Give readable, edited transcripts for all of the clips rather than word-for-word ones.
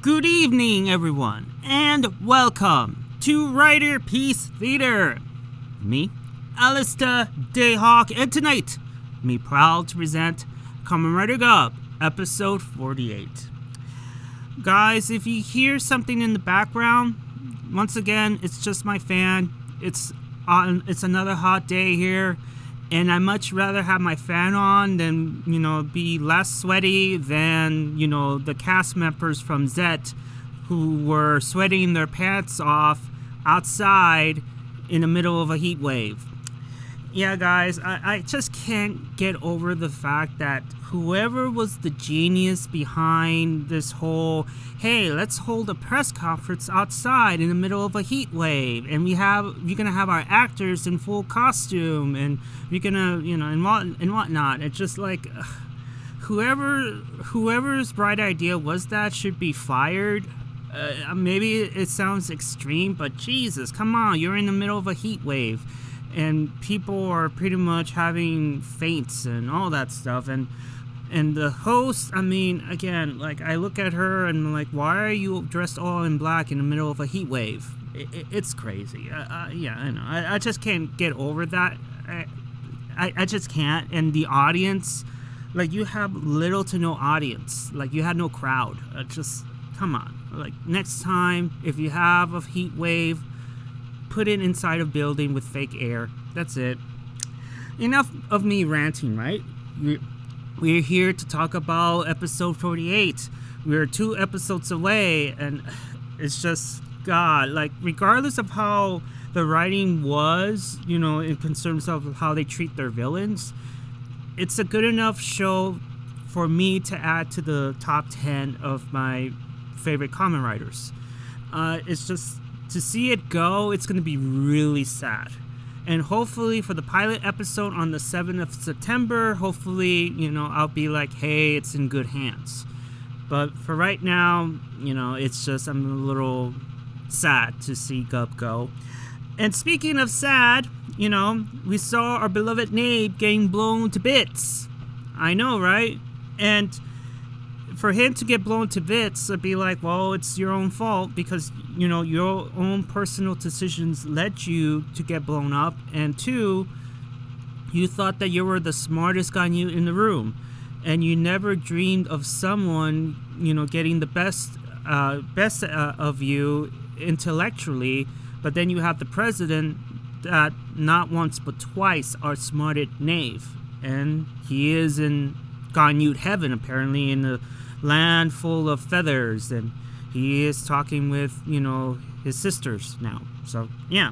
Good evening, everyone, and welcome to Riderpiece Theater. Me, Alistair Dayhawk, and tonight, me proud to present Kamen Rider Gavv, episode 48. Guys, if you hear something in the background, once again, it's just my fan. It's another hot day here, and I much rather have my fan on than, be less sweaty than, the cast members from Zet who were sweating their pants off outside in the middle of a heat wave. Yeah, guys, I just can't get over the fact that whoever was the genius behind this whole, hey, let's hold a press conference outside in the middle of a heat wave, and you're gonna have our actors in full costume, and you're gonna, and whatnot. It's just like, whoever's bright idea was that should be fired. Maybe it sounds extreme, but Jesus, come on, you're in the middle of a heat wave. And people are pretty much having faints and all that stuff. And the host, again, I look at her and why are you dressed all in black in the middle of a heat wave? It's crazy. Yeah, I know. I just can't get over that. I just can't. And the audience, you have little to no audience. You had no crowd. Just, come on. Next time, if you have a heat wave, put it inside a building with fake air. That's it. Enough of me ranting, right? We're here to talk about episode 48. We're 2 episodes away, and it's just, God, regardless of how the writing was, in terms of how they treat their villains, it's a good enough show for me to add to the top 10 of my favorite Kamen Riders. It's just, to see it go, it's going to be really sad. And hopefully for the pilot episode on the 7th of September, hopefully, I'll be like, hey, it's in good hands. But for right now, it's just, I'm a little sad to see Gavv go. And speaking of sad, we saw our beloved Nyelv getting blown to bits. I know, right? And for him to get blown to bits, I'd be like, well, it's your own fault because, your own personal decisions led you to get blown up. And 2, you thought that you were the smartest guy in the room. And you never dreamed of someone, getting the best of you intellectually. But then you have the president that not once but twice outsmarted Nyelv. And he is in granute heaven, apparently, in the land full of feathers, and he is talking with, his sisters now. So, yeah.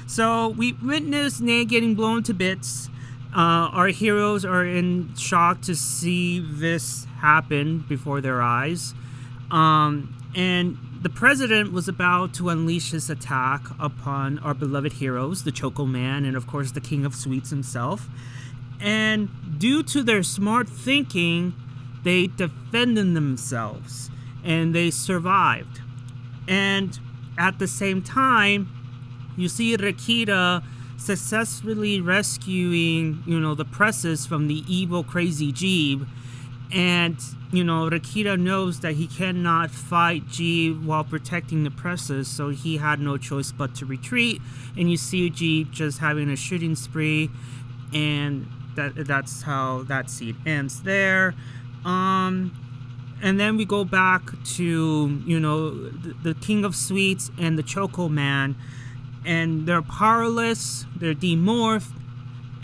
So, we witnessed Nyelv getting blown to bits. Our heroes are in shock to see this happen before their eyes. And the president was about to unleash his attack upon our beloved heroes, the Choco Man, and of course the King of Sweets himself. And due to their smart thinking, they defended themselves and they survived. And at the same time, you see Rakita successfully rescuing, the presses from the evil crazy Gavv. And, Rakita knows that he cannot fight Gavv while protecting the presses, so he had no choice but to retreat. And you see Gavv just having a shooting spree, and that's how that scene ends there. And then we go back to, the King of Sweets and the Choco Man, and they're powerless, they're demorphed,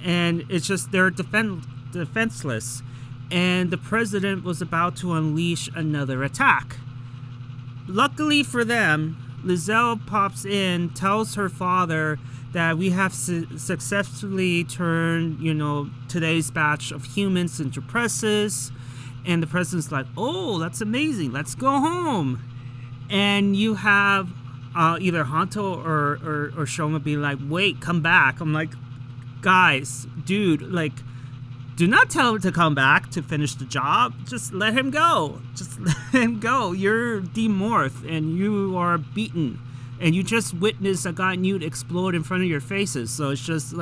and it's just, they're defenseless. And the president was about to unleash another attack. Luckily for them, Lizelle pops in, tells her father that we have successfully turned, today's batch of humans into presses. And the president's like, oh, that's amazing. Let's go home. And you have either Hanto or Shoma be like, wait, come back. I'm like, guys, dude, do not tell him to come back to finish the job. Just let him go. Just let him go. You're demorphed and you are beaten. And you just witnessed a granute explode in front of your faces. So it's just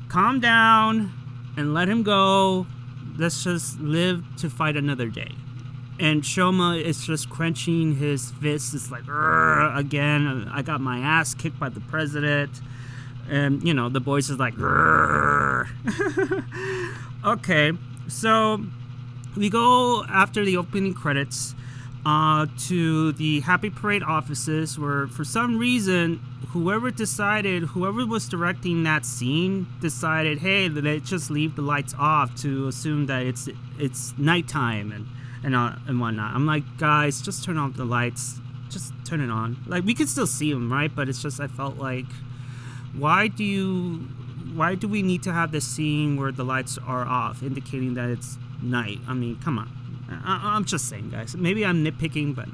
calm down and let him go. Let's just live to fight another day. And Shoma is just clenching his fists. It's like, again, I got my ass kicked by the president. And, the voice is like, okay, so we go after the opening credits to the Happy Parade offices, where for some reason whoever was directing that scene decided, hey, let's just leave the lights off to assume that it's nighttime and whatnot. I'm like, guys, just turn off the lights, just turn it on. Like, we can still see them, right? But it's just, I felt like, why do we need to have this scene where the lights are off, indicating that it's night? I mean, come on. I'm just saying, guys. Maybe I'm nitpicking, but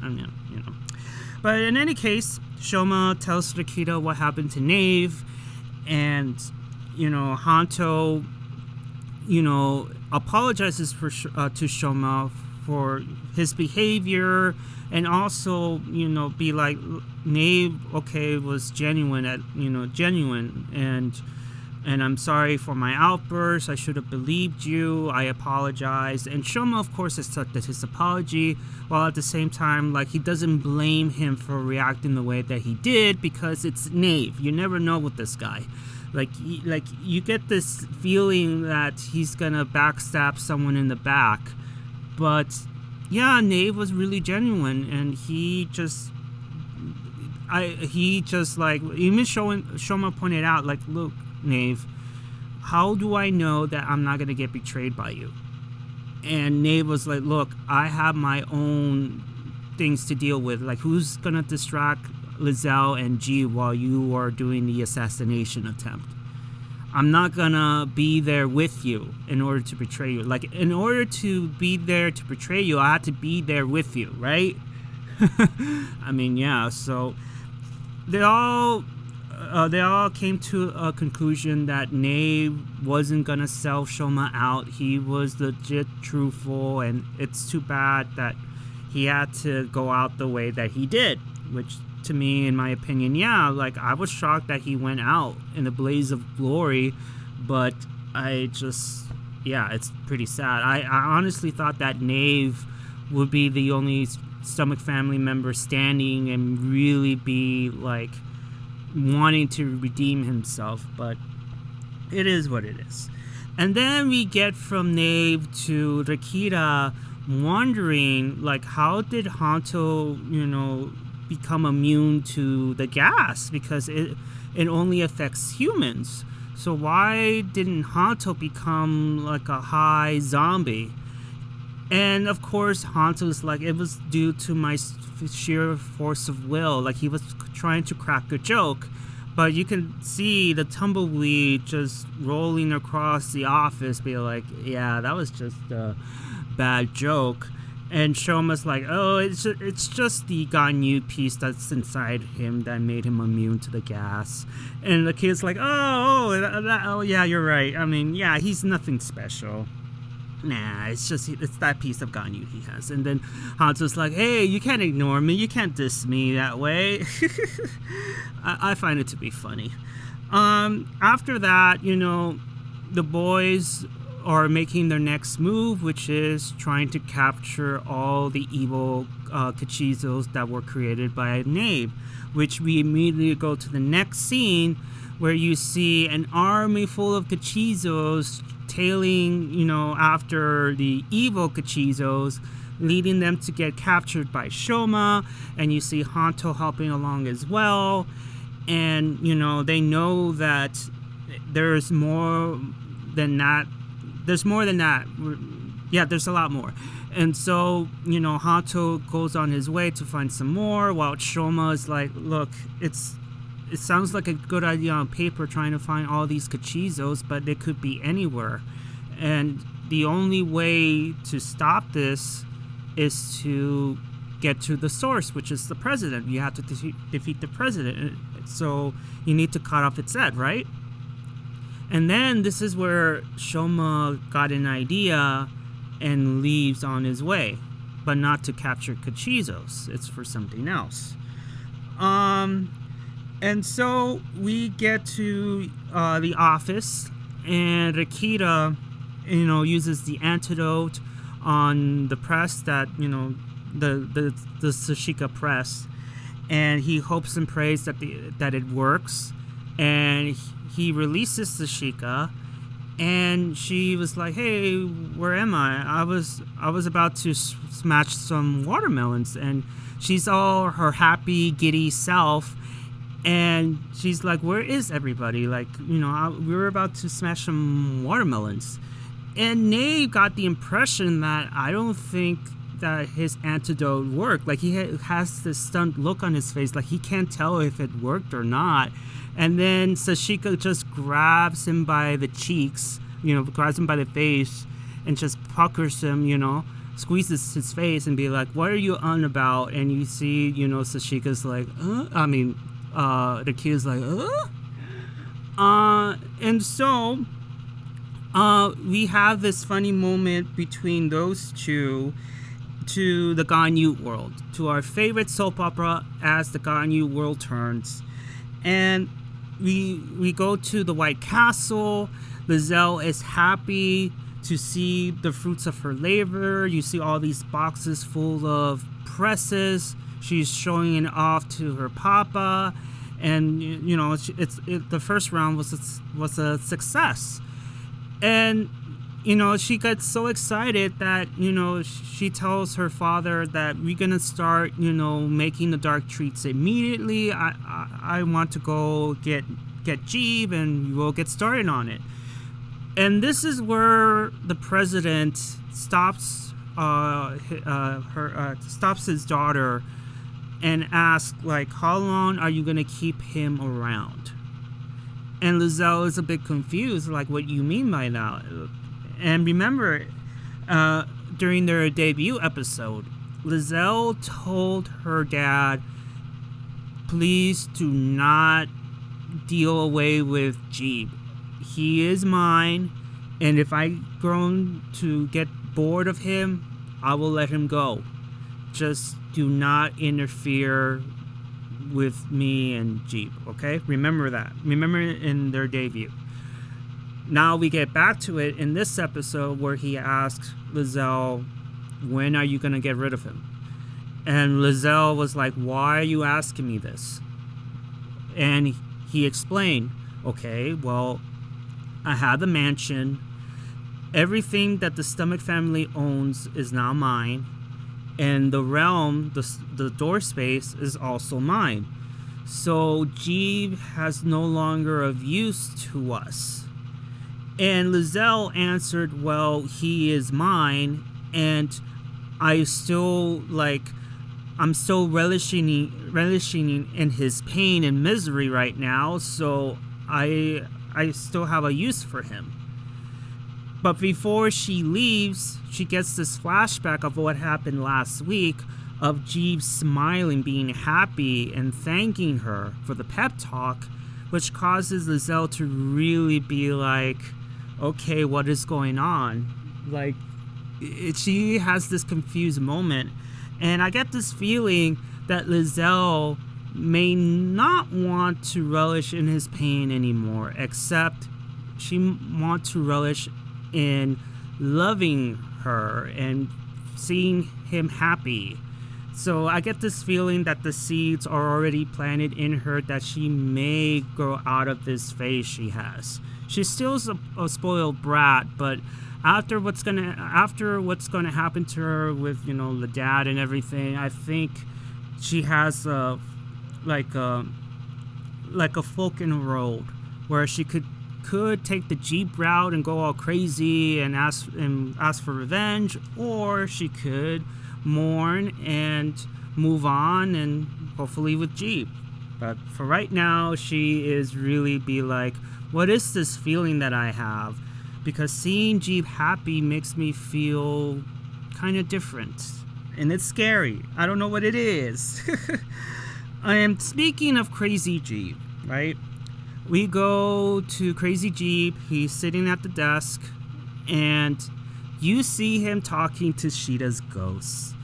But in any case, Shoma tells Rikita what happened to Nyelv, and Hanto, apologizes to Shoma for his behavior, and also be like, Nyelv, was genuine and I'm sorry for my outburst. I should have believed you. I apologize. And Shoma, of course, accepted his apology, while at the same time, like, he doesn't blame him for reacting the way that he did, because it's Nyelv. You never know with this guy. Like you get this feeling that he's gonna backstab someone in the back, but yeah, Nyelv was really genuine, and he just like, even Shoma pointed out, like, look, Nyelv, how do I know that I'm not gonna get betrayed by you? And Nyelv was like, look, I have my own things to deal with. Like, who's gonna distract Lizelle and G while you are doing the assassination attempt? I'm not gonna be there with you in order to betray you. Like, in order to be there to betray you, I have to be there with you, right? I mean, yeah, so they all came to a conclusion that Nyelv wasn't gonna sell Shoma out. He was legit truthful, and it's too bad that he had to go out the way that he did, which, to me, in my opinion, yeah, like, I was shocked that he went out in a blaze of glory, but it's pretty sad. I honestly thought that Nyelv would be the only Stomach family member standing and really be, like, wanting to redeem himself, but it is what it is. And then we get from Nyelv to Rikita wondering, like, how did Hanto, become immune to the gas, because it only affects humans. So why didn't Hanto become like a high zombie? And of course, Hanto's like, it was due to my sheer force of will. Like, he was trying to crack a joke, but you can see the tumbleweed just rolling across the office, be like, yeah, that was just a bad joke. And Shoma's like, oh, it's just the granute piece that's inside him that made him immune to the gas. And the kid's like, oh, yeah, you're right. I mean, yeah, he's nothing special. Nah, it's that piece of granute he has. And then Hanzo's like, hey, you can't ignore me. You can't diss me that way. I find it to be funny. After that, the boys are making their next move, which is trying to capture all the evil gochizos that were created by Nyelv, which we immediately go to the next scene where you see an army full of gochizos tailing, after the evil gochizos, leading them to get captured by Shoma, and you see Hanto helping along as well. And, they know that there's more than that. There's more than that. Yeah, there's a lot more. And so, Hanto goes on his way to find some more, while Shoma is like, look, it sounds like a good idea on paper trying to find all these gochizos, but they could be anywhere. And the only way to stop this is to get to the source, which is the president. You have to defeat the president. So you need to cut off its head, right? And then this is where Shoma got an idea and leaves on his way, but not to capture gochizos. It's for something else. And so we get to the office, and Rikita, uses the antidote on the press that, the Sashika press, and he hopes and prays that it works, and he releases Sashika, and she was like, "Hey, where am I? I was about to smash some watermelons," and she's all her happy, giddy self, and she's like, "Where is everybody? Like, we were about to smash some watermelons." And Nyelv got the impression that I don't think that his antidote worked. Like, he has this stunned look on his face, like he can't tell if it worked or not. And then Sashika just grabs him by the cheeks, grabs him by the face, and just puckers him, squeezes his face and be like, "What are you on about?" And you see, Sashika's like, the kid's like, and so we have this funny moment between those two to the granute world, to our favorite soap opera as the granute world turns. And we go to the White Castle. Lizelle is happy to see the fruits of her labor. You see all these boxes full of presses. She's showing it off to her papa, and the first round was a success. And she gets so excited that she tells her father that we're gonna start making the dark treats immediately. I want to go get Gavv, and we'll get started on it. And this is where the president stops stops his daughter and asks, like, "How long are you gonna keep him around?" And Lizelle is a bit confused, like, "What do you mean by that?" And remember, during their debut episode, Lizelle told her dad, "Please do not deal away with Gavv. He is mine, and if I grown to get bored of him, I will let him go. Just do not interfere with me and Gavv, okay?" Remember that. Remember in their debut. Now we get back to it in this episode where he asks Lizelle, "When are you going to get rid of him?" And Lizelle was like, "Why are you asking me this?" And he explained, "Okay, well, I have the mansion. Everything that the Stomach family owns is now mine. And the realm, the door space, is also mine. So Gavv has no longer of use to us." And Lizelle answered, "Well, he is mine, and I'm still relishing in his pain and misery right now, so I still have a use for him." But before she leaves, she gets this flashback of what happened last week, of Gavv smiling, being happy, and thanking her for the pep talk, which causes Lizelle to really be like, "Okay, what is going on?" Like, she has this confused moment. And I get this feeling that Lizelle may not want to relish in his pain anymore, except she wants to relish in loving her and seeing him happy. So I get this feeling that the seeds are already planted in her, that she may grow out of this phase she has. She's still a spoiled brat, but after what's gonna happen to her with the dad and everything, I think she has a fork in the road where she could take the Gavv route and go all crazy and ask for revenge, or she could mourn and move on, and hopefully with Gavv. But for right now, she is really be like, "What is this feeling that I have?" Because seeing Gavv happy makes me feel kind of different, and it's scary. I don't know what it is. I am speaking of Crazy Gavv, right? We go to Crazy Gavv. He's sitting at the desk, and you see him talking to Sheeta's ghost.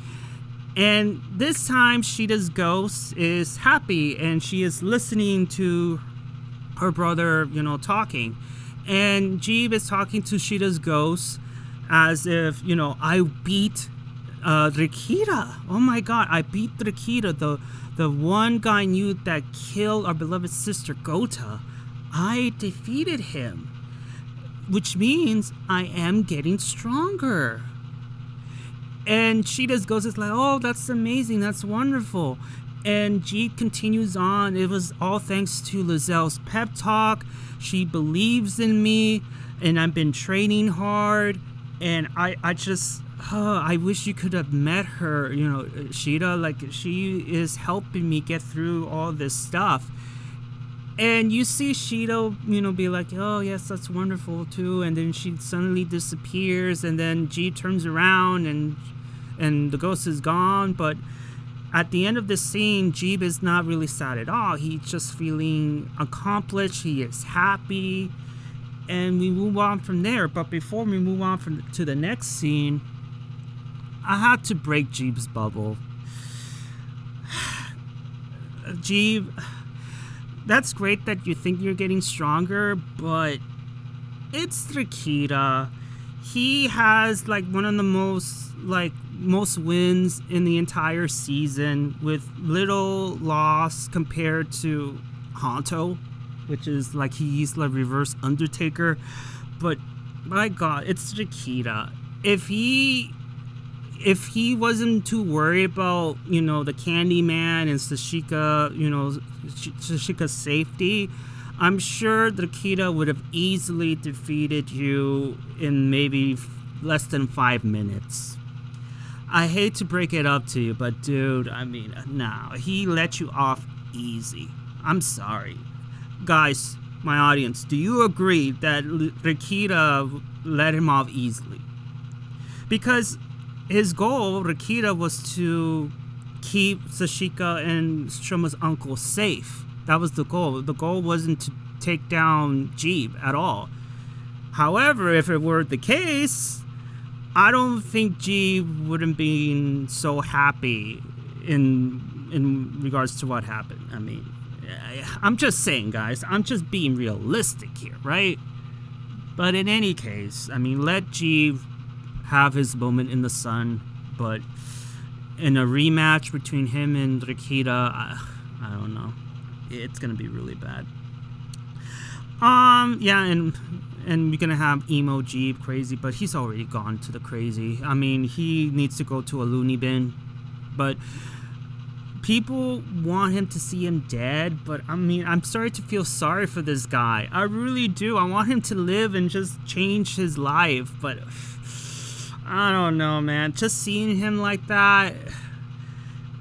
And this time, Sheeta's ghost is happy, and she is listening to her brother, talking. And Gavv is talking to Sheeta's ghost as if, I beat Rikita. Oh my god, I beat Rikita, the one granute that killed our beloved sister Gota. I defeated him, which means I am getting stronger. And she just goes, it's like, oh, that's amazing, that's wonderful. And G continues on. It was all thanks to Lazelle's pep talk. She believes in me, and I've been training hard. And I just, I wish you could have met her, Shida. Like, she is helping me get through all this stuff. And you see Shida, be like, oh, yes, that's wonderful, too. And then she suddenly disappears. And then G turns around, and the ghost is gone. But at the end of this scene, Jeeb is not really sad at all. He's just feeling accomplished. He is happy. And we move on from there. But before we move on to the next scene, I had to break Jeeb's bubble. Jeeb, that's great that you think you're getting stronger, but it's Rikita. He has one of the most wins in the entire season, with little loss compared to Hanto, which is he's reverse Undertaker. But my god, it's Rikita. If he wasn't too worried about the Candyman and Sashika's safety, I'm sure Rikita would have easily defeated you in maybe less than 5 minutes. I hate to break it up to you, but dude, no, he let you off easy. I'm sorry. Guys, my audience, do you agree that Rikita let him off easily? Because his goal, Rikita, was to keep Sashika and Shoma's uncle safe. That was the goal. The goal wasn't to take down Jeeb at all. However, if it were the case, I don't think Jeeb wouldn't be so happy in regards to what happened. I'm just saying, guys. I'm just being realistic here, right? But in any case, let Jeeb have his moment in the sun. But in a rematch between him and Rikita, I don't know. It's gonna be really bad. Yeah, and we're gonna have emo Jeeb crazy, but he's already gone to the crazy. He needs to go to a loony bin. But people want him to see him dead, but I'm starting to feel sorry for this guy. I really do. I want him to live and just change his life, but I don't know, man. Just seeing him like that,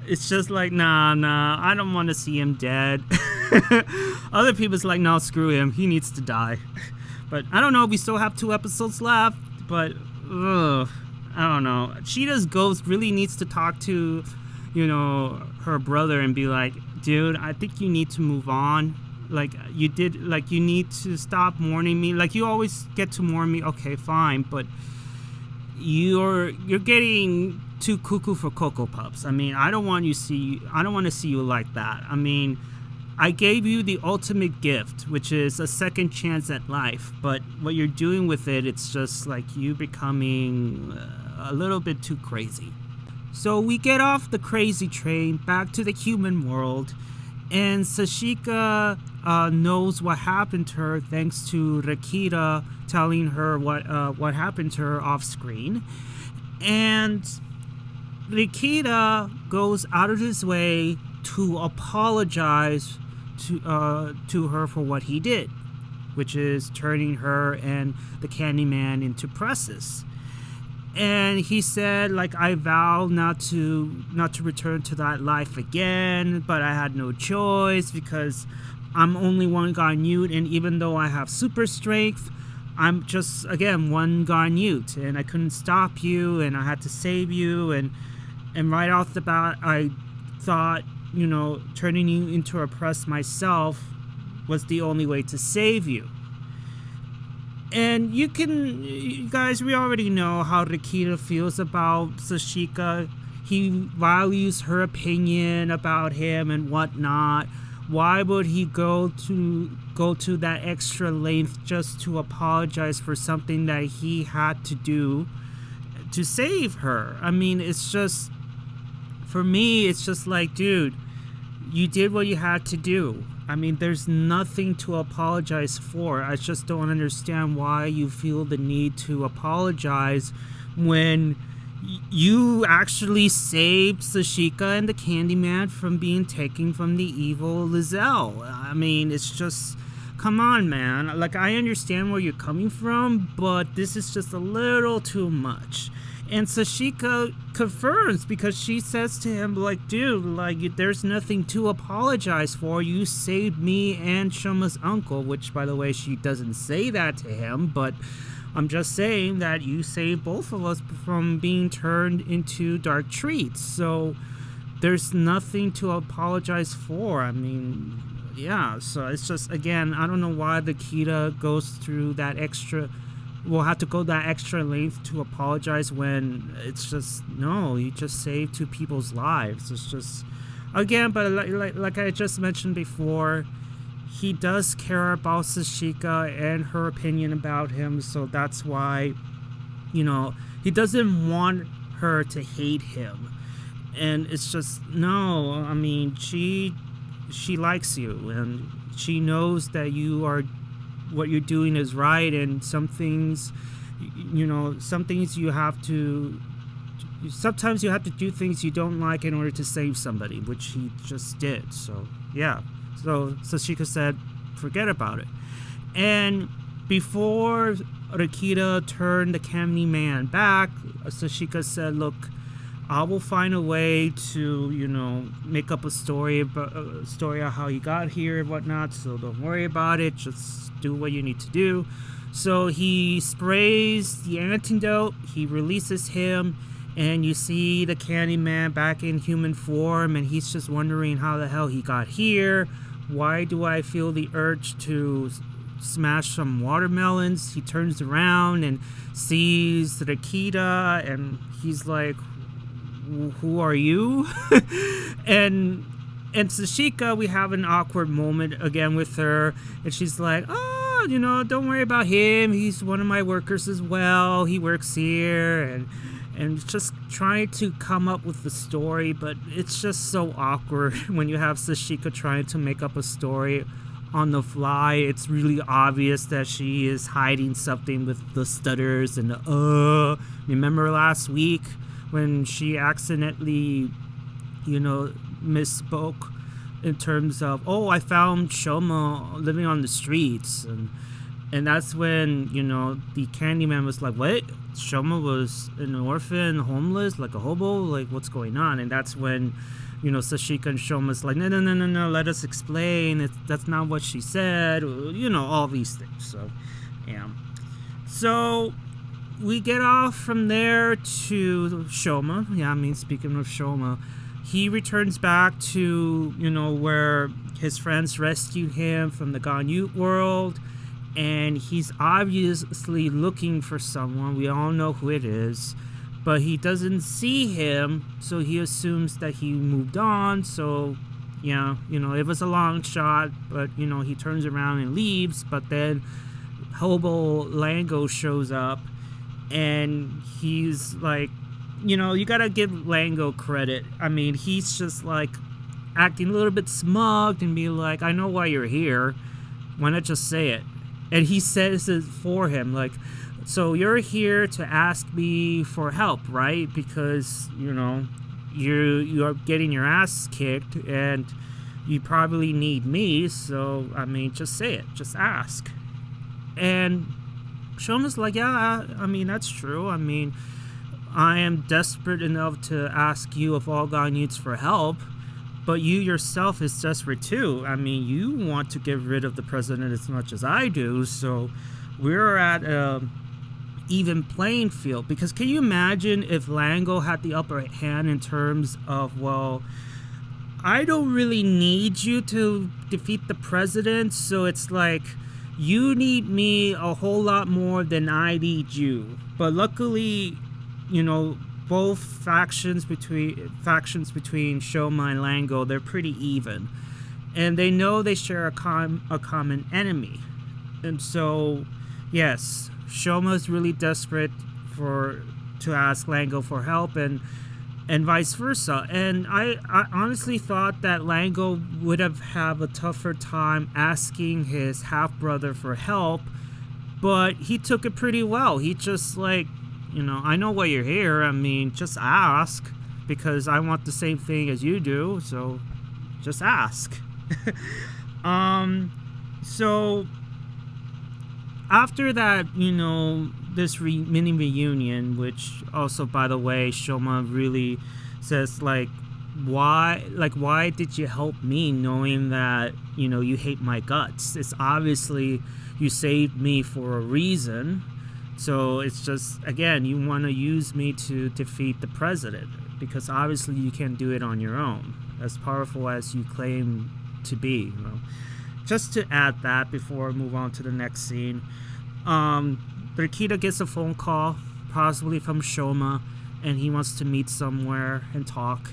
it's just nah, I don't want to see him dead. Other people's no, screw him. He needs to die. But I don't know. We still have 2 episodes left, but I don't know. Cheetah's ghost really needs to talk to, her brother and be like, dude, I think you need to move on. You need to stop mourning me. You always get to mourn me. Okay, fine, but you're getting too cuckoo for Cocoa Puffs. I don't want to see you like that. I gave you the ultimate gift, which is a second chance at life. But what you're doing with it, it's just you becoming a little bit too crazy. So we get off the crazy train back to the human world, and Sashika knows what happened to her thanks to Rikita telling her what happened to her off screen. And Rikita goes out of his way to apologize to her for what he did, which is turning her and the Candyman into presses. And he said, I vow not to return to that life again, but I had no choice because I'm only one granute, and even though I have super strength, I'm just, again, one granute, and I couldn't stop you, and I had to save you, and right off the bat, I thought, turning you into a press myself was the only way to save you. And you guys, we already know how Rikita feels about Sashika. He values her opinion about him and whatnot. why would he go to that extra length just to apologize for something that he had to do to save her? I mean, it's just, for me, it's just like, dude, you did what you had to do. I mean, there's nothing to apologize for. I just don't understand why you feel the need to apologize when you actually saved Sashika and the Candyman from being taken from the evil Lizelle. I mean, it's just, come on, man. Like, I understand where you're coming from, but this is just a little too much. And Sashika confirms, because she says to him, like, dude, like, there's nothing to apologize for. You saved me and Shoma's uncle, which, by the way, she doesn't say that to him, but I'm just saying that you saved both of us from being turned into dark treats. So there's nothing to apologize for. I mean, yeah, so it's just, again, I don't know why the Kita goes through that extra, will have to go that extra length to apologize when it's just, no, you just saved two people's lives. It's just, again, but like I just mentioned before, he does care about Sashika and her opinion about him, so that's why, you know, he doesn't want her to hate him. And it's just, no, I mean, she likes you, and she knows that you are, what you're doing is right, and some things, you know, some things you have to, sometimes you have to do things you don't like in order to save somebody, which he just did. So yeah, so Sashika said forget about it. And before Rikita turned the Candyman back, Sashika said, look, I will find a way to, you know, make up a story about how he got here and whatnot, so don't worry about it, just do what you need to do. So he sprays the antidote, he releases him, and you see the Candyman back in human form, and he's just wondering how the hell he got here. Why do I feel the urge to smash some watermelons? He turns around and sees Rikita, and he's like, who are you? and Sashika, we have an awkward moment again with her, and she's like, oh, you know, don't worry about him, he's one of my workers as well, he works here, and just trying to come up with the story, but it's just so awkward when you have Sashika trying to make up a story on the fly. It's really obvious that she is hiding something with the stutters and remember last week when she accidentally, you know, misspoke in terms of, oh, I found Shoma living on the streets, and that's when, you know, the Candyman was like, what? Shoma was an orphan, homeless, like a hobo? Like, what's going on? And that's when, you know, Sashika and Shoma's like, no, let us explain. That's not what she said. You know, all these things. So, yeah. So, we get off from there to Shoma. Yeah, I mean, speaking of Shoma, he returns back to, you know, where his friends rescued him from the granute world. And he's obviously looking for someone. We all know who it is. But he doesn't see him, so he assumes that he moved on. So, yeah, you know, it was a long shot. But, you know, he turns around and leaves. But then Hobo Lango shows up. And he's like, you know, you gotta give Lango credit. I mean, he's just like acting a little bit smug and be like, I know why you're here. Why not just say it? And he says it for him, like, so you're here to ask me for help, right? Because, you know, you're getting your ass kicked and you probably need me. So, I mean, just say it. Just ask. And Shoma's like, yeah, I mean, that's true. I mean, I am desperate enough to ask you if all God needs for help. But you yourself is desperate too. I mean, you want to get rid of the president as much as I do. So we're at an even playing field. Because can you imagine if Lango had the upper hand in terms of, well, I don't really need you to defeat the president. So it's like, you need me a whole lot more than I need you. But luckily, you know, both factions between Shoma and Lango, they're pretty even. and they know they share a common enemy. And so, yes, Shoma's really desperate to ask Lango for help, and vice versa. And I honestly thought that Lango would have a tougher time asking his half-brother for help, but he took it pretty well. He just like, I know why you're here. I mean, just ask, because I want the same thing as you do, so just ask. So after that, this mini reunion, which also, by the way, Shoma really says, why did you help me knowing that, you hate my guts? It's obviously you saved me for a reason. So it's just, again, you want to use me to defeat the president, because obviously you can't do it on your own, as powerful as you claim to be. Just to add that before I move on to the next scene, Rikita gets a phone call, possibly from Shoma, and he wants to meet somewhere and talk.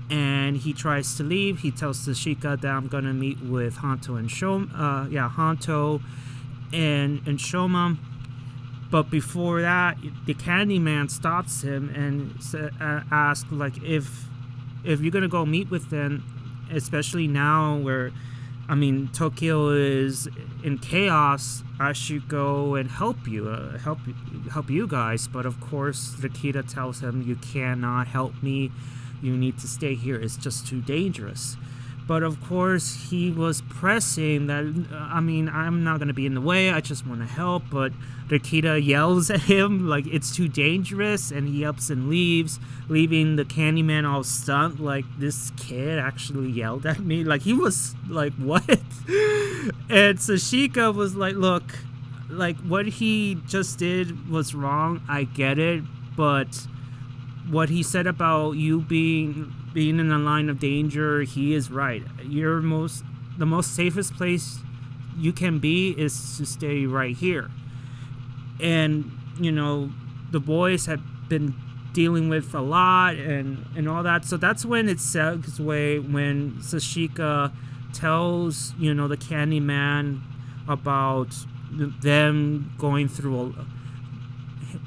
And he tries to leave. He tells Tashika that I'm gonna meet with Hanto and Hanto and Shoma. But before that, the Candyman stops him and asks, if you're gonna go meet with them, especially now where, Tokyo is in chaos, I should go and help you guys. But of course, Rikita tells him, you cannot help me. You need to stay here. It's just too dangerous. But of course, he was pressing that, I'm not going to be in the way. I just want to help. But Rikita yells at him like it's too dangerous, and he ups and leaves, leaving the Candyman all stunned. Like, this kid actually yelled at me. Like, he was like, what? And Tashika was like, look, what he just did was wrong. I get it. But what he said about you being in a line of danger, he is right. The most safest place you can be is to stay right here. And the boys have been dealing with a lot and all that. So that's when it segues away, when Tashika tells the Candyman about them going through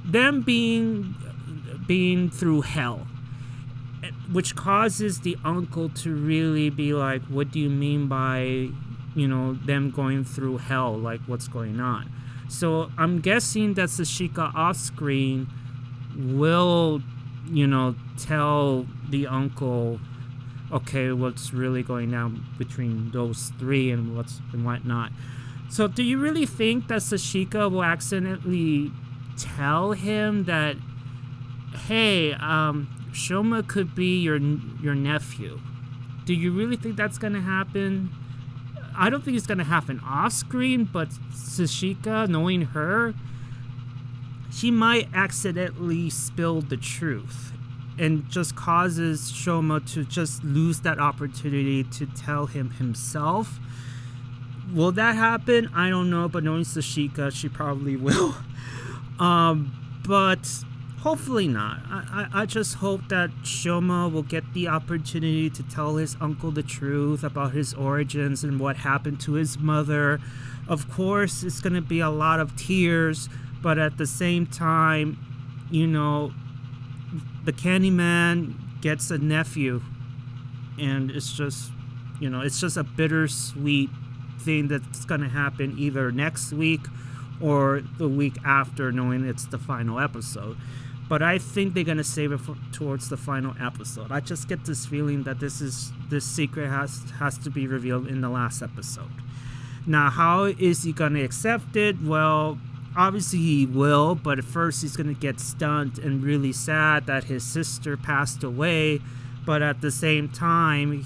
them being through hell, which causes the uncle to really be like, what do you mean by them going through hell? Like, what's going on? So I'm guessing that Tashika off screen will tell the uncle, okay, what's really going on between those three and whatnot. So do you really think that Tashika will accidentally tell him that, hey, Shoma could be your nephew? Do you really think that's gonna happen? I don't think it's gonna happen off screen, but Tashika, knowing her, she might accidentally spill the truth and just causes Shoma to just lose that opportunity to tell him himself. Will that happen? I don't know, but knowing Tashika, she probably will. But hopefully not. I just hope that Shoma will get the opportunity to tell his uncle the truth about his origins and what happened to his mother. Of course, it's going to be a lot of tears, but at the same time, the Candyman gets a nephew, and it's just a bittersweet thing that's going to happen either next week or the week after, knowing it's the final episode. But I think they're going to save it towards the final episode. I just get this feeling that this secret has to be revealed in the last episode. Now, how is he going to accept it? Well, obviously he will, but at first he's going to get stunned and really sad that his sister passed away. But at the same time,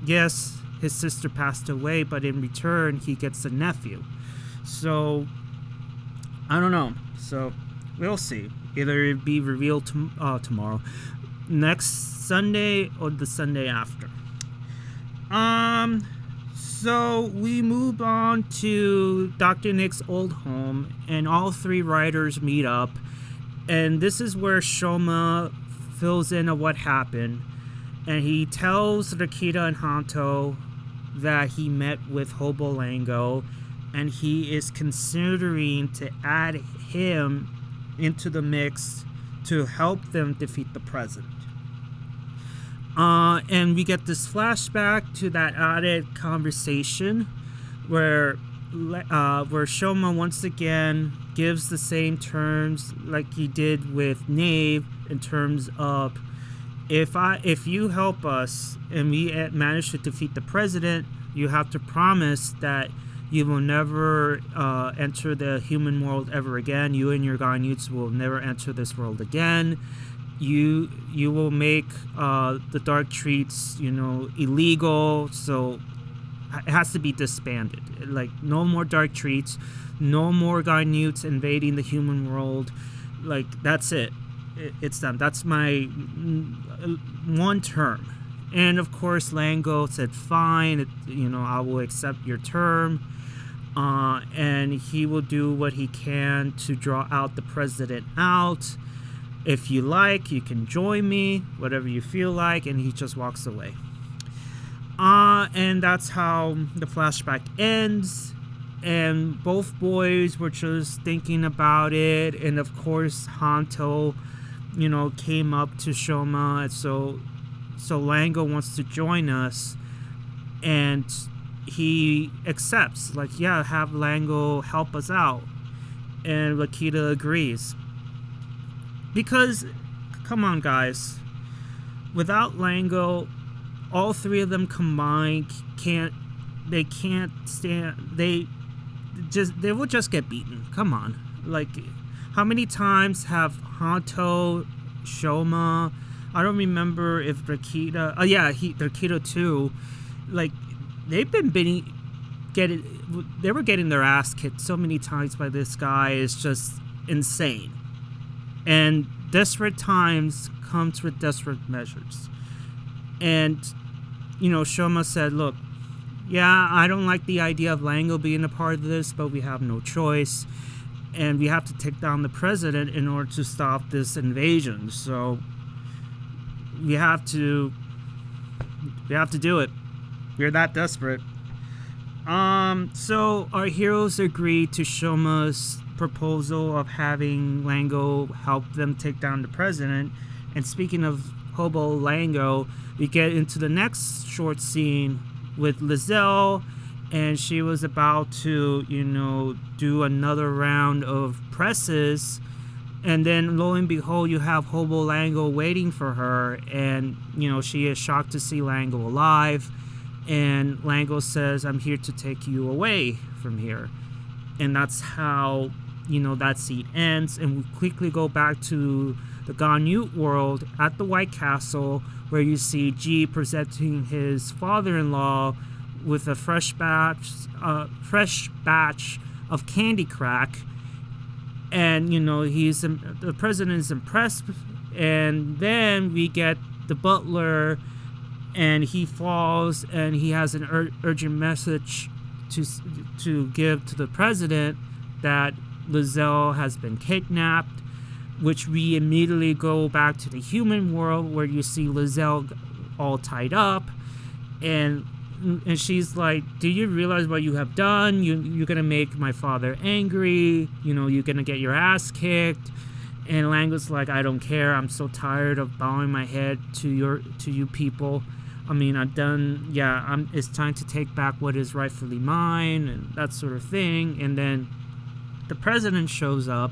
yes, his sister passed away, but in return, he gets a nephew. So, I don't know. So, we'll see. Either it be revealed tomorrow, next Sunday, or the Sunday after. So we move on to Dr. Nick's old home, and all three writers meet up. And this is where Shoma fills in on what happened. And he tells Rikita and Hanto that he met with Hobo Lango, and he is considering to add him into the mix to help them defeat the president. And we get this flashback to that added conversation where Shoma once again gives the same terms like he did with Nyelv, in terms of if you help us and we manage to defeat the president, you have to promise that you will never enter the human world ever again. You and your granutes will never enter this world again. You will make the dark treats, illegal. So it has to be disbanded. Like, no more dark treats, no more granutes invading the human world. Like, that's it. It's done. That's my one term. And of course, Lango said, fine, I will accept your term. And he will do what he can to draw out the president out. If you like, you can join me, whatever you feel like. And he just walks away. And that's how the flashback ends. And both boys were just thinking about it. And of course, Hanto, came up to Shoma. And so Lango wants to join us. And he accepts, like, yeah, have Lango help us out. And Lakita agrees. Because, come on, guys. Without Lango, all three of them combined can't stand. They will just get beaten. Come on. Like, how many times have Hanto, Shoma, I don't remember if Lakita, Lakita too, like, they've been they were getting their ass kicked so many times by this guy. It's just insane. And desperate times comes with desperate measures. And, Shoma said, look, yeah, I don't like the idea of Lango being a part of this, but we have no choice. And we have to take down the president in order to stop this invasion. So we have to do it. We're that desperate. So our heroes agree to Shoma's proposal of having Lango help them take down the president. And speaking of Hobo Lango, we get into the next short scene with Lizelle, and she was about to, do another round of presses. And then, lo and behold, you have Hobo Lango waiting for her, and, she is shocked to see Lango alive. And Lango says, I'm here to take you away from here. And that's how, that scene ends. And we quickly go back to the granute world at the White Castle, where you see G presenting his father-in-law with a fresh batch of candy crack. And, the president is impressed. And then we get the butler, and he falls, and he has an urgent message to give to the president that Lizelle has been kidnapped, which we immediately go back to the human world, where you see Lizelle all tied up, and she's like, do you realize what you have done? You're gonna make my father angry, you're gonna get your ass kicked. And Lango's like, I don't care, I'm so tired of bowing my head to you people. I mean, I'm done. It's time to take back what is rightfully mine, and that sort of thing. And then the president shows up,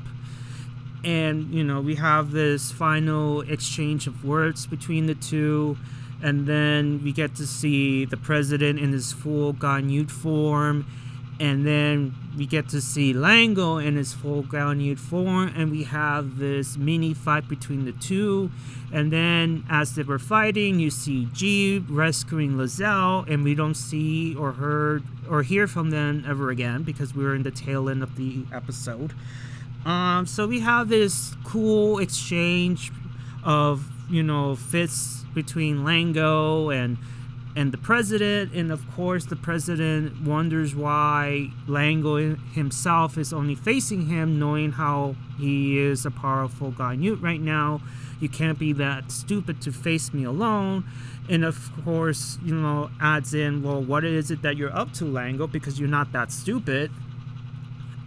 and we have this final exchange of words between the two. And then we get to see the president in his full granute form, and then we get to see Lango in his full granute form, and we have this mini fight between the two. And then as they were fighting, you see G rescuing Lizelle, and we don't see or hear from them ever again, because we're in the tail end of the episode. So we have this cool exchange of, fists between Lango and the president. And of course, the president wonders why Lango himself is only facing him, knowing how he is a powerful granute right now. You can't be that stupid to face me alone. And of course, adds in, well, what is it that you're up to, Lango? Because you're not that stupid.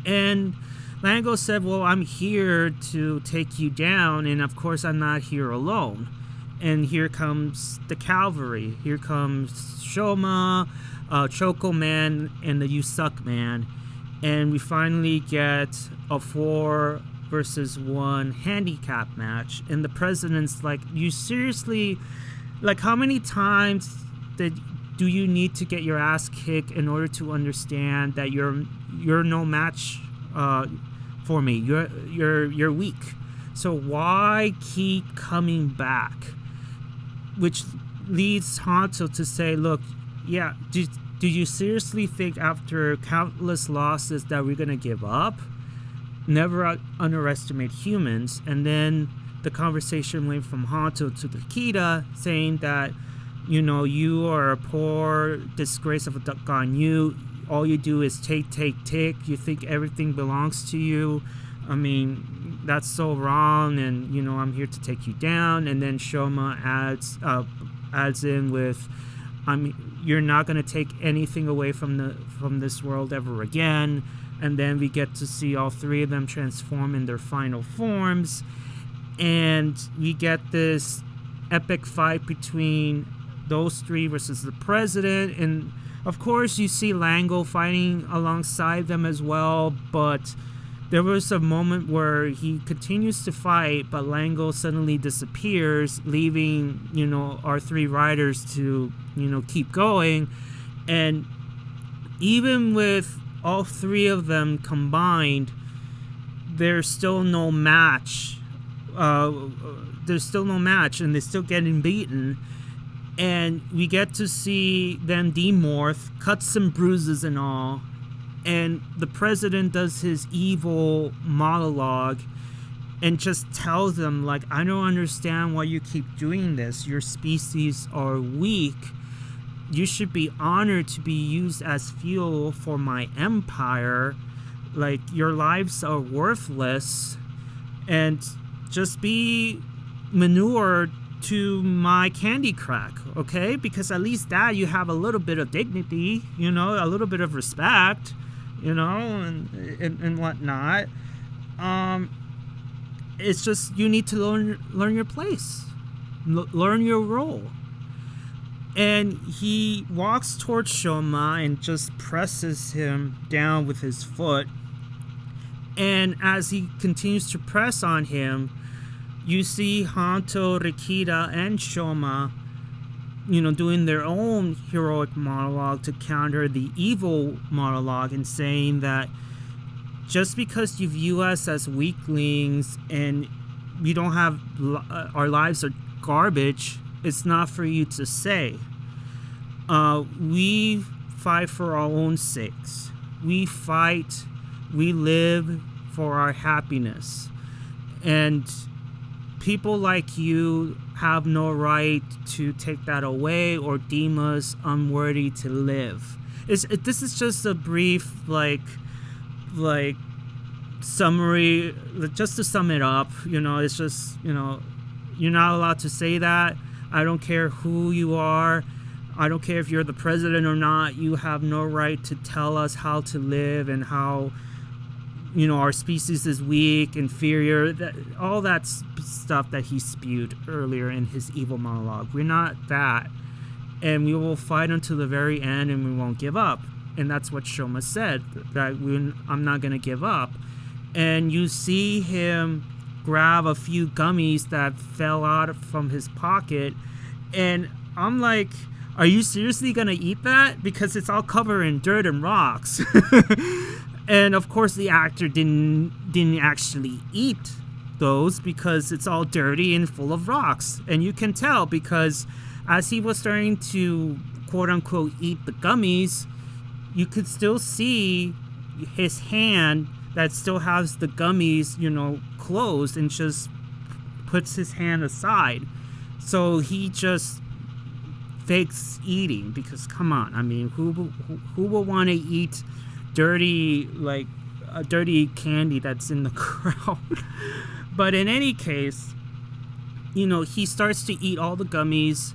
And Lango said, well, I'm here to take you down, and of course I'm not here alone. And here comes the cavalry. Here comes Shoma, Choco Man, and the You Suck Man. And we finally get a 4 versus 1 handicap match. And the president's like, you seriously, like, how many times do you need to get your ass kicked in order to understand that you're no match for me? You're weak. So why keep coming back? Which leads Hanto to say, look, yeah, do you seriously think after countless losses that we're going to give up? Never underestimate humans. And then the conversation went from Hanto to Rikita, saying that, you are a poor disgrace of a duck on you. All you do is take. You think everything belongs to you. I mean, that's so wrong, and I'm here to take you down. And then Shoma adds in with, you're not going to take anything away from this world ever again. And then we get to see all three of them transform in their final forms, and we get this epic fight between those three versus the president. And of course you see Lango fighting alongside them as well, but there was a moment where he continues to fight, but Lango suddenly disappears, leaving, our three riders to, keep going. And even with all three of them combined, there's still no match. There's still no match, and they're still getting beaten. And we get to see them demorph, cuts and bruises and all. And the president does his evil monologue and just tells them, like, I don't understand why you keep doing this. Your species are weak. You should be honored to be used as fuel for my empire. Like, your lives are worthless. And just be manure to my candy crack, okay? Because at least that you have a little bit of dignity, a little bit of respect, and whatnot. It's just you need to learn your place, learn your role. And he walks towards Shoma and just presses him down with his foot. And as he continues to press on him, you see Hanto, Rikita, and Shoma, doing their own heroic monologue to counter the evil monologue, and saying that just because you view us as weaklings and we don't have, our lives are garbage, it's not for you to say. We fight for our own sakes. We fight, we live for our happiness. And people like you have no right to take that away or deem us unworthy to live. This is just a brief, like summary, just to sum it up. It's just, you're not allowed to say that. I don't care who you are. I don't care if you're the president or not. You have no right to tell us how to live and how, our species is weak, inferior, all that stuff that he spewed earlier in his evil monologue. We're not that. And we will fight until the very end, and we won't give up. And that's what Shoma said, that I'm not going to give up. And you see him grab a few gummies that fell out from his pocket. And I'm like, are you seriously going to eat that? Because it's all covered in dirt and rocks. And of course the actor didn't actually eat those because it's all dirty and full of rocks. And you can tell because as he was starting to quote unquote eat the gummies, you could still see his hand that still has the gummies, closed, and just puts his hand aside. So he just fakes eating, because come on, I mean, who will want to eat dirty candy that's in the crowd? But in any case, he starts to eat all the gummies,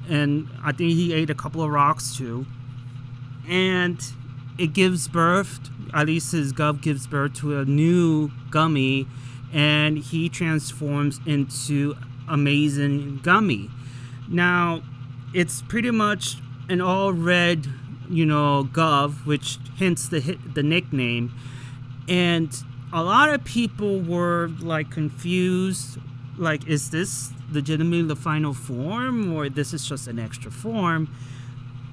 and I think he ate a couple of rocks too. And it gives birth, at least his Gavv gives birth to a new gummy, and he transforms into Amazing Gummy. Now, it's pretty much an all red, Gavv, which hints the nickname. And a lot of people were like confused, like, is this legitimately the final form, or this is just an extra form?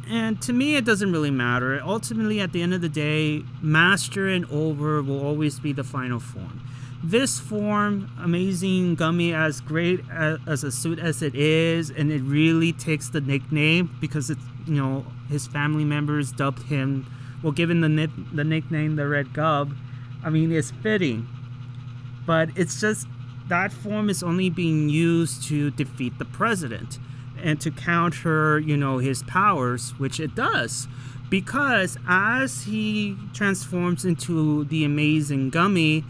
And to me, it doesn't really matter. Ultimately, at the end of the day, Master and Over will always be the final form. This form, Amazing Gummy, as great as a suit as it is, and it really takes the nickname because it's, his family members dubbed him, given the nickname the Red Gavv. I mean, it's fitting. But it's just that form is only being used to defeat the president and to counter, his powers, which it does. Because as he transforms into the Amazing Gummy,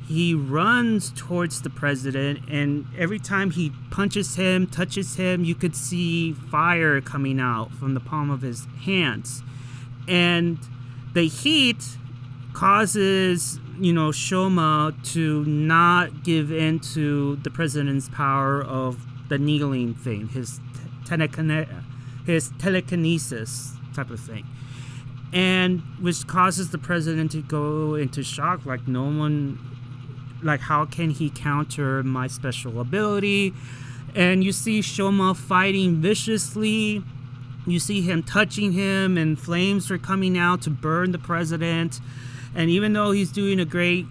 he runs towards the president, and every time he punches him, touches him, you could see fire coming out from the palm of his hands. And the heat causes, Shoma to not give in to the president's power of the needling thing, his telekinesis type of thing, and which causes the president to go into shock, like how can he counter my special ability? And you see Shoma fighting viciously. You see him touching him, and flames are coming out to burn the president. And even though he's doing a great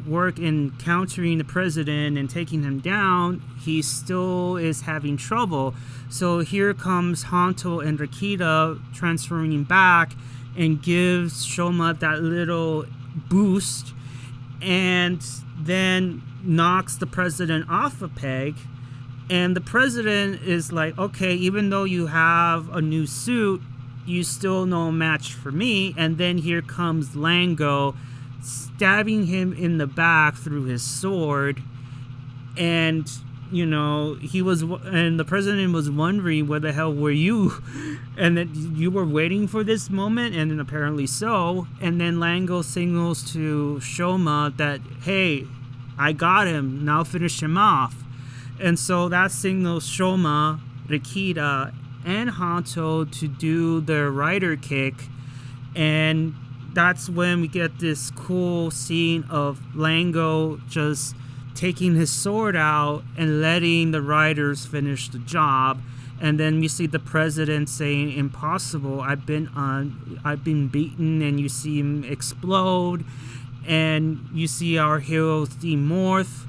work in countering the president and taking him down, he still is having trouble. So here comes Hanto and Rakita transferring back and gives Shoma that little boost, and then knocks the president off a peg. And the president is like, okay, even though you have a new suit, you still no match for me. And then here comes Lango, stabbing him in the back through his sword. And the president was wondering, where the hell were you? And that you were waiting for this moment, and apparently so. And then Lango signals to Shoma that, hey, I got him, now finish him off. And so that signals Shoma, Rakita, and Hanto to do their rider kick. And that's when we get this cool scene of Lango just taking his sword out and letting the riders finish the job. And then we see the president saying, impossible, I've been beaten. And you see him explode, and you see our heroes demorph,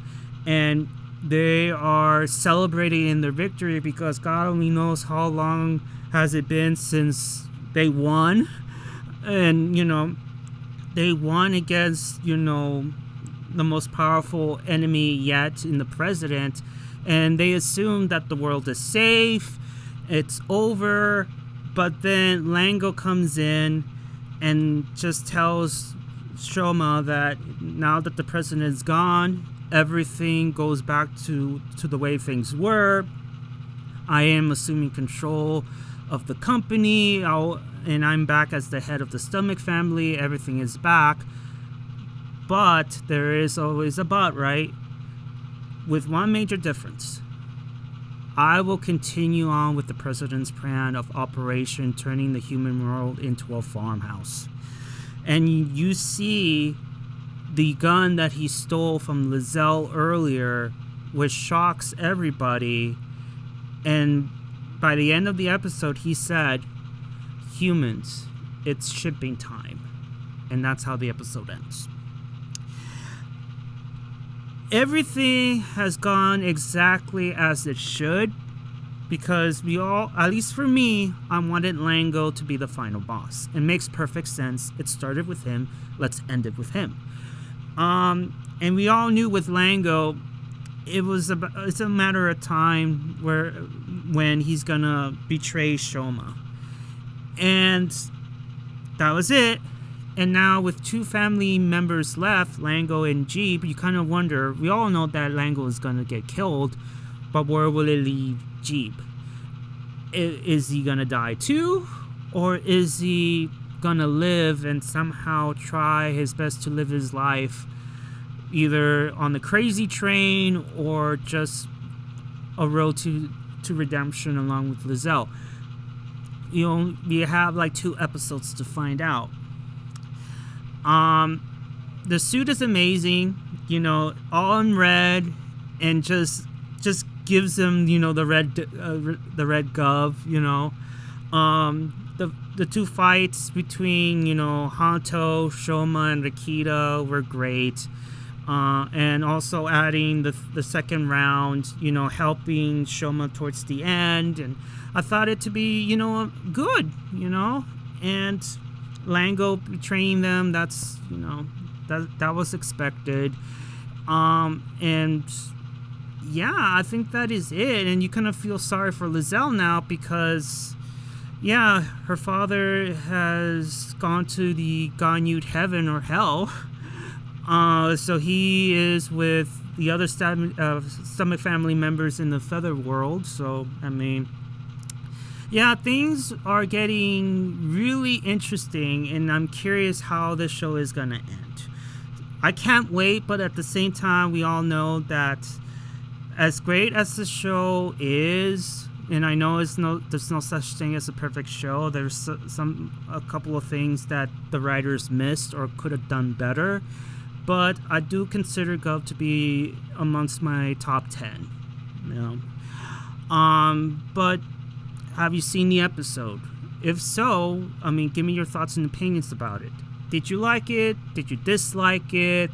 and they are celebrating in their victory, because God only knows how long has it been since they won. And they won against the most powerful enemy yet in the president, and they assume that the world is safe, it's over. But then Lango comes in and just tells Shoma that now that the president is gone, everything goes back to the way things were. I am assuming control of the company, and I'm back as the head of the Stomach family. Everything is back. But there is always a but, right? With one major difference. I will continue on with the president's plan of operation turning the human world into a farmhouse. And you see the gun that he stole from Lizelle earlier, which shocks everybody. And by the end of the episode, he said, humans, it's shipping time. And that's how the episode ends. Everything has gone exactly as it should, because we all, at least for me, I wanted Lango to be the final boss. It makes perfect sense. It started with him. Let's end it with him. And we all knew with Lango, it's a matter of time when he's gonna betray Shoma. And that was it. And now with two family members left, Lango and Jeep, you kind of wonder, we all know that Lango is going to get killed, but where will it leave Jeep? Is he gonna die too? Or is he gonna live and somehow try his best to live his life either on the crazy train or just a road to redemption along with Lizelle? You have like 2 episodes to find out. The suit is amazing, all in red, and just gives him, the red Gavv, the 2 fights between, Hanto, Shoma, and Rikita were great. And also adding the second round, helping Shoma towards the end. And I thought it to be, good, and Lango betraying them, that's, that was expected. And yeah, I think that is it. And you kind of feel sorry for Lizelle now because, yeah, her father has gone to the granute heaven or hell. So he is with the other stomach family members in the feather world. So, I mean, yeah, things are getting really interesting, and I'm curious how this show is going to end. I can't wait, but at the same time, we all know that as great as the show is, and I know there's no such thing as a perfect show. There's a couple of things that the writers missed or could have done better. But I do consider Gavv to be amongst my top 10. But have you seen the episode? If so, I mean, give me your thoughts and opinions about it. Did you like it? Did you dislike it?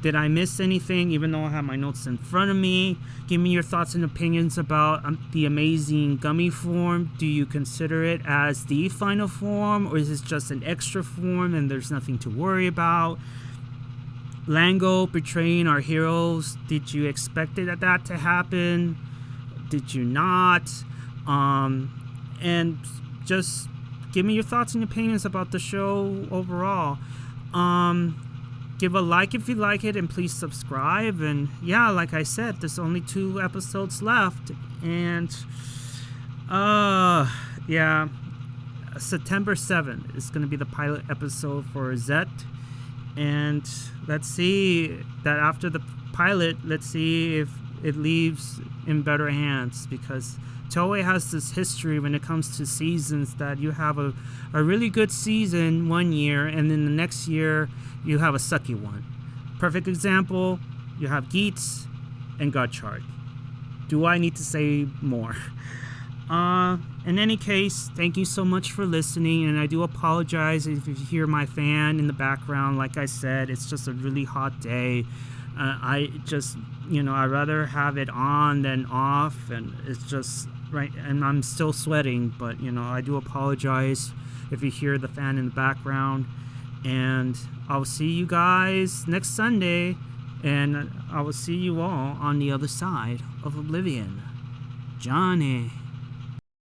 Did I miss anything, even though I have my notes in front of me? Give me your thoughts and opinions about the amazing gummy form. Do you consider it as the final form, or is this just an extra form and there's nothing to worry about? Lango betraying our heroes. Did you expect that to happen? Did you not? And just give me your thoughts and opinions about the show overall. Give a like if you like it, and please subscribe. And yeah, like I said, there's only 2 episodes left, and yeah, September 7th is gonna be the pilot episode for Zet. And let's see that after the pilot, let's see if it leaves in better hands, because Toei has this history when it comes to seasons that you have a really good season one year, and then the next year you have a sucky one. Perfect example, you have Geats and Godchart. Do I need to say more? In any case, thank you so much for listening, and I do apologize if you hear my fan in the background. Like I said, it's just a really hot day. I just, I'd rather have it on than off, and it's just right, and I'm still sweating, but I do apologize if you hear the fan in the background. And I'll see you guys next Sunday, and I will see you all on the other side of Oblivion. Johnny.